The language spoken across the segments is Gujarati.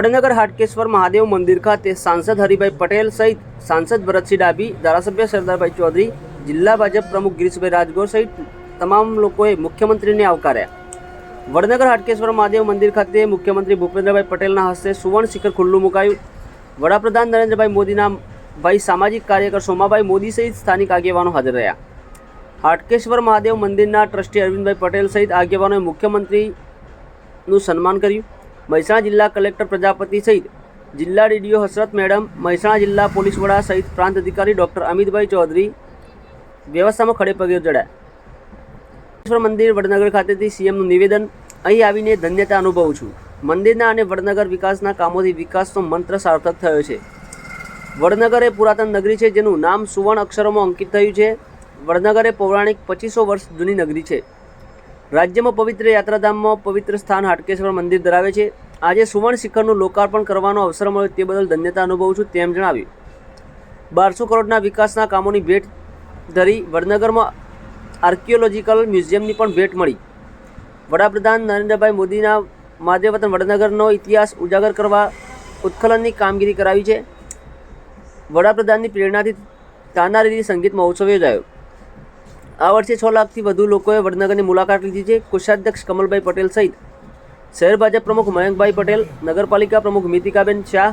વડનગર હાટકેશ્વર મહાદેવ મંદિર ખાતે સાંસદ હરિભાઈ પટેલ સહિત સાંસદ ભરતસિંહ ડાભી, ધારાસભ્ય સરદારભાઈ ચૌધરી, જિલ્લા ભાજપ પ્રમુખ ગિરીશભાઈ રાજગોર સહિત તમામ લોકોએ મુખ્યમંત્રીને આવકાર્યા. વડનગર હાટકેશ્વર મહાદેવ મંદિર ખાતે મુખ્યમંત્રી ભૂપેન્દ્રભાઈ પટેલના હસ્તે સુવર્ણ શિખર ખુલ્લું મુકાયું. વડાપ્રધાન નરેન્દ્રભાઈ મોદીના ભાઈ સામાજિક કાર્યકર સોમાભાઈ મોદી સહિત સ્થાનિક આગેવાનો હાજર રહ્યા. હાટકેશ્વર મહાદેવ મંદિરના ટ્રસ્ટી અરવિંદભાઈ પટેલ સહિત આગેવાનોએ મુખ્યમંત્રીનું સન્માન કર્યું. મહેસાણા જિલ્લા કલેક્ટર પ્રજાપતિ સહિત જિલ્લા ડીડીઓ હસરત મેડમ, મહેસાણા જિલ્લા પોલીસ વડા સહિત પ્રાંત અધિકારી ડૉક્ટર અમિતભાઈ ચૌધરી વ્યવસ્થામાં ખડે પગે જોડાયા. હાટકેશ્વર મંદિર વડનગર ખાતેથી સીએમનું નિવેદન. અહીં આવીને ધન્યતા અનુભવું છું. મંદિરના અને વડનગર વિકાસના કામોથી વિકાસનો મંત્ર સાર્થક થયો છે. વડનગર એ પુરાતન નગરી છે જેનું નામ સુવર્ણ અક્ષરોમાં અંકિત થયું છે. વડનગર એ પૌરાણિક 2500 વર્ષ જૂની નગરી છે. રાજ્યમાં પવિત્ર યાત્રાધામમાં પવિત્ર સ્થાન હાટકેશ્વર મંદિર ધરાવે છે. આજે સુવર્ણ શિખરનું લોકાર્પણ કરવાનો અવસર મળ્યો તે બદલ ધન્યતા અનુભવું છું તેમ જણાવ્યું. 1200 કરોડના વિકાસના કામોની ભેટ ધરી. વડનગરમાં આર્કિયોલોજીકલ મ્યુઝિયમની પણ ભેટ મળી. વડાપ્રધાન નરેન્દ્રભાઈ મોદીના મહાદેવ વતન વડનગરનો ઇતિહાસ ઉજાગર કરવા ઉત્ખનનની કામગીરી કરાવી છે. વડાપ્રધાનની પ્રેરણાથી તાનારીરી સંગીત મહોત્સવ યોજાયો. આ વર્ષે 6 લાખથી વધુ લોકોએ વડનગરની મુલાકાત લીધી છે. કોષાધ્યક્ષ કમલભાઈ પટેલ સહિત શહેર ભાજપ પ્રમુખ મયંકભાઈ પટેલ, નગરપાલિકા પ્રમુખ મિતિકાબેન શાહ,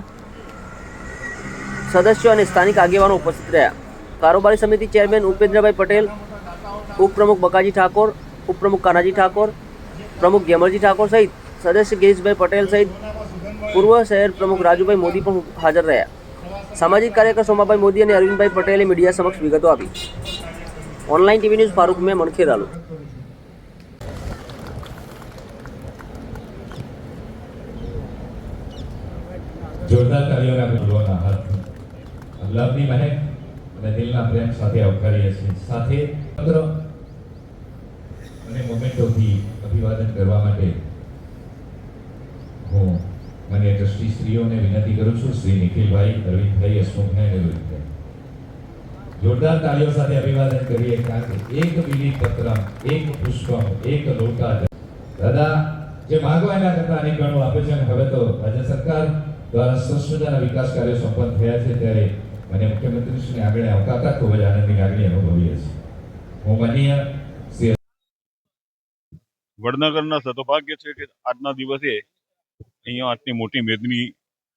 સદસ્યો અને સ્થાનિક આગેવાનો ઉપસ્થિત રહ્યા. કારોબારી સમિતિ ચેરમેન ઉપેન્દ્રભાઈ પટેલ, ઉપપ્રમુખ બકાજી ઠાકોર, ઉપપ્રમુખ કાનાજી ઠાકોર, પ્રમુખ ગેમરજી ઠાકોર સહિત સદસ્ય ગિરીશભાઈ પટેલ સહિત પૂર્વ શહેર પ્રમુખ રાજુભાઈ મોદી પણ હાજર રહ્યા. સામાજિક કાર્યકર સોમાભાઈ મોદી અને અરવિંદભાઈ પટેલે મીડિયા સમક્ષ વિગતો આપી. ऑनलाइन टीवी न्यूज़ फारूक में मनखेर आलू. જોરદાર તાળીઓના બોલવાના હાથ અલ્લાહની મહેક અને દિલના પ્રેમ સાથે આવકારીએ છીએ. સાથે પત્ર અને મોમેન્ટોથી અભિવાદન કરવા માટે હું માન્ય ટ્રસ્ટી શ્રીઓને વિનંતી કરું છું. શ્રી નિખિલભાઈ, અરવિંદભાઈ, હસમુખભાઈ અને રોહિતભાઈ, જોરદાર તાળીઓ સાથે અભિવાદન કરીએ. કારણ કે એક બીલી પત્રમ, એક પુષ્પમ, એક લોટા દાદા જે માગવા એના કરતા અનેક ગણું આપે છે. અને હવે તો રાજ્ય સરકાર દ્વારા સરસ મજાના વિકાસ કાર્યો સંપન્ન થયા છે ત્યારે મને મુખ્યમંત્રીશ્રીને આગળ આવકારતા ખૂબ જ આનંદની લાગણી અનુભવીએ છીએ. હું માનીય વડનગરના સદભાગ્ય છે કે આજના દિવસે અહીંયા આટલી મોટી મેદની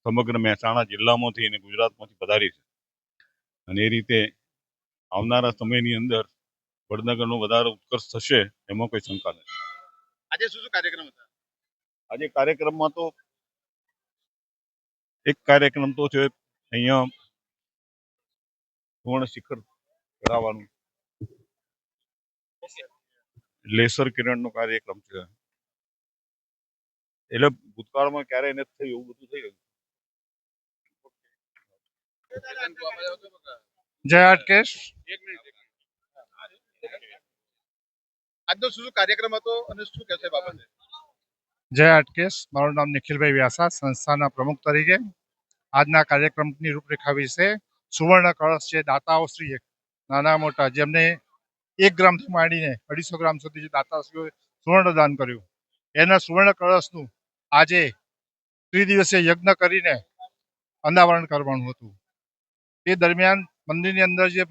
સમગ્ર મહેસાણા જિલ્લામાંથી અને ગુજરાતમાંથી પધારી છે. અને એ રીતે આવનારા સમયની અંદર વડનગરનો વધારે ઉત્કર્ષ થશે એમાં કોઈ શંકા નથી. આજે શું શું કાર્યક્રમ હતા? આજે કાર્યક્રમમાં તો એક કાર્યક્રમ તો છે અહીંયા સુવર્ણ શિખર ચડાવવાનું, લેસર કિરણનો કાર્યક્રમ છે. એટલે ભૂતકાળમાં ક્યારેય નથી થયું એવું બધું થઈ ગયું. જય હાટકેશ. આજનો શું શું કાર્યક્રમ હતો અને શું કહેશે બાબતે? જય હાટકેશ. મારું નામ નિખિલભાઈ વ્યાસા, સંસ્થાના પ્રમુખ તરીકે. આજના કાર્યક્રમની રૂપરેખા વિશે સુવર્ણ કળશ છે. દાતાઓ શ્રી નાના મોટા જેમને 1 ગ્રામથી માંડીને 250 ગ્રામ સુધી જે દાતાશ્રીઓએ સુવર્ણ દાન કર્યું, એના સુવર્ણ કળશનું આજે ત્રિદિવસીય યજ્ઞ કરીને અનાવરણ કરવાનું હતું. તે દરમિયાન મંદિરની અંદર જે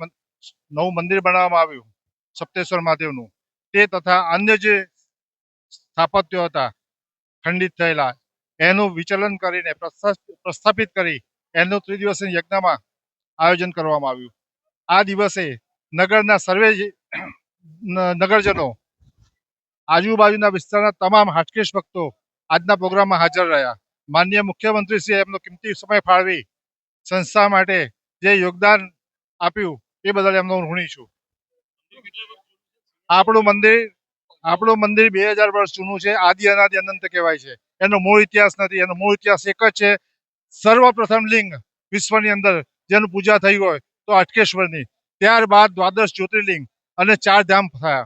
નવું મંદિર બનાવવામાં આવ્યું સપ્તેશ્વર મહાદેવનું, તે તથા અન્ય જે સ્થાપત્યો હતા ખંડિત થયેલા, એનું વિચલન કરીને પ્રસ્થાપિત કરી એનું ત્રિદિવસીય યજ્ઞમાં આયોજન કરવામાં આવ્યું. આ દિવસે નગરના સર્વે નગરજનો, આજુબાજુના વિસ્તારના તમામ હાટકેશ ભક્તો આજના પ્રોગ્રામમાં હાજર રહ્યા. માનનીય મુખ્યમંત્રીશ્રીએ એમનો કિંમતી સમય ફાળવી સંસ્થા માટે જે યોગદાન આપ્યું એ બદલ એમનો ઋણી છું. આપણું મંદિર 2000 વર્ષ જૂનું છે. આદિ અનાદિ અનંત કહેવાય છે. એનો મૂળ ઇતિહાસ નથી. એનો મૂળ ઇતિહાસ એક જ છે. સર્વપ્રથમ લિંગ વિશ્વની અંદર જેનું પૂજા થઈ હોય તો હાટકેશ્વરની. ત્યારબાદ 12 જ્યોતિર્લિંગ અને 4 ધામ થયા.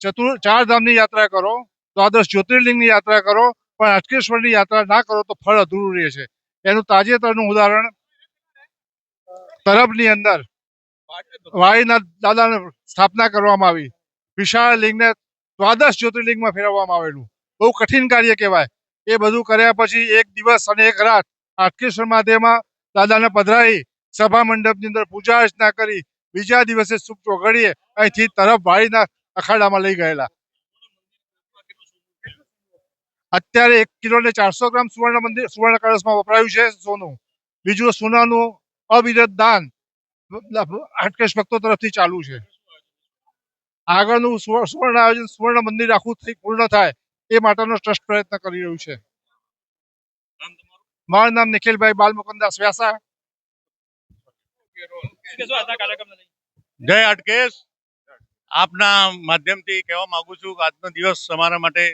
4 ધામની યાત્રા કરો, 12 જ્યોતિર્લિંગની યાત્રા કરો, પણ હાટકેશ્વરની યાત્રા ના કરો તો ફળ અધૂરું રહે છે. એનું તાજેતરનું ઉદાહરણ તરબની અંદર વાળીનાથ દાદાની સ્થાપના કરવામાં આવી. વિશાળ લિંગને 12 જ્યોતિર્લિંગમાં ફેરવવામાં આવેલું. બહુ કઠિન કાર્ય કહેવાય. એ બધું કર્યા પછી એક દિવસ અને એક રાત હાટકેશ્વર મહાદેવમાં દાદાને પધરાવી સભા મંડપની અંદર પૂજા અર્ચના કરી બીજા દિવસે શુભ ચોઘડીએ અહીંથી તરફ વાળીના અખાડામાં લઈ ગયેલા. અત્યારે 1 કિલો ને 400 ગ્રામ સુવર્ણ કળશમાં વપરાયું છે સોનું. બીજું સોનાનું અવિરત દાન હાટકેશ ભક્તો તરફથી ચાલુ છે. આગળનું સુવર્ણ આયોજન સુવર્ણ મંદિર આખું પૂર્ણ થાય એ માટેનો ટ્રસ્ટ પ્રયત્ન કરી રહ્યું છે. મારું નામ નિખિલભાઈ બાલમુકુદાસ વ્યાસા. જય હાટકેશ. આપના માધ્યમથી કહેવા માંગુ છું કે આજનો દિવસ અમારા માટે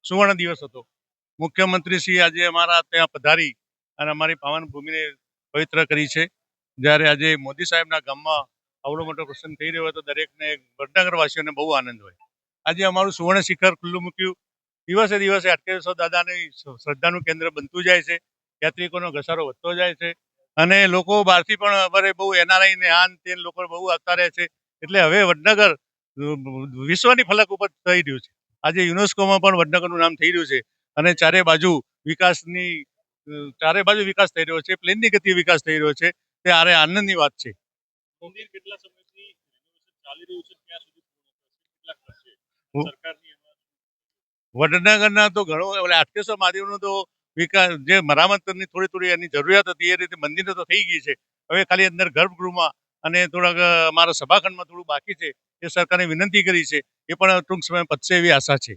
સુવર્ણ દિવસ હતો. મુખ્યમંત્રી શ્રી આજે અમારા ત્યાં પધારી અને અમારી પાવન ભૂમિને પવિત્ર કરી છે. જ્યારે આજે મોદી સાહેબના ગામમાં આવડો મોટો પ્રસંગ થઈ રહ્યો હોય તો દરેકને વડનગરવાસીઓને બહુ આનંદ હોય. આજે અમારું સુવર્ણ શિખર ખુલ્લું મૂક્યું. દિવસે દિવસે હાટકેશ્વર દાદાની શ્રદ્ધાનું કેન્દ્ર બનતું જાય છે. યાત્રિકોનો ઘસારો વધતો જાય છે અને લોકો બહારથી પણ અમારે બહુ NRI ને આન તે લોકો બહુ આવતા રહે છે. એટલે હવે વડનગર વિશ્વની ફલક ઉપર થઈ રહ્યું છે. આજે યુનેસ્કોમાં પણ વડનગરનું નામ થઈ રહ્યું છે અને ચારે બાજુ વિકાસ થઈ રહ્યો છે. પ્લેનની ગતિએ વિકાસ થઈ રહ્યો છે. તે આરે આનંદની વાત છે. મંદિર કેટલા સમયથી ચાલી રહ્યું છે, ત્યાં સુધી કેટલા ખર્ચે સરકારની વડનગરના તો ઘણો હાટકેશ્વર મહાદેવનો તો વિકાસ જે મરામતની થોડી એની જરૂરિયાત હતી એ રીતે મંદિર તો થઈ ગઈ છે. હવે ખાલી અંદર ગર્ભગૃહમાં અને થોડાક અમારા સભાખંડમાં થોડું બાકી છે. એ સરકારને વિનંતી કરી છે. એ પણ ટૂંક સમય પતશે એવી આશા છે.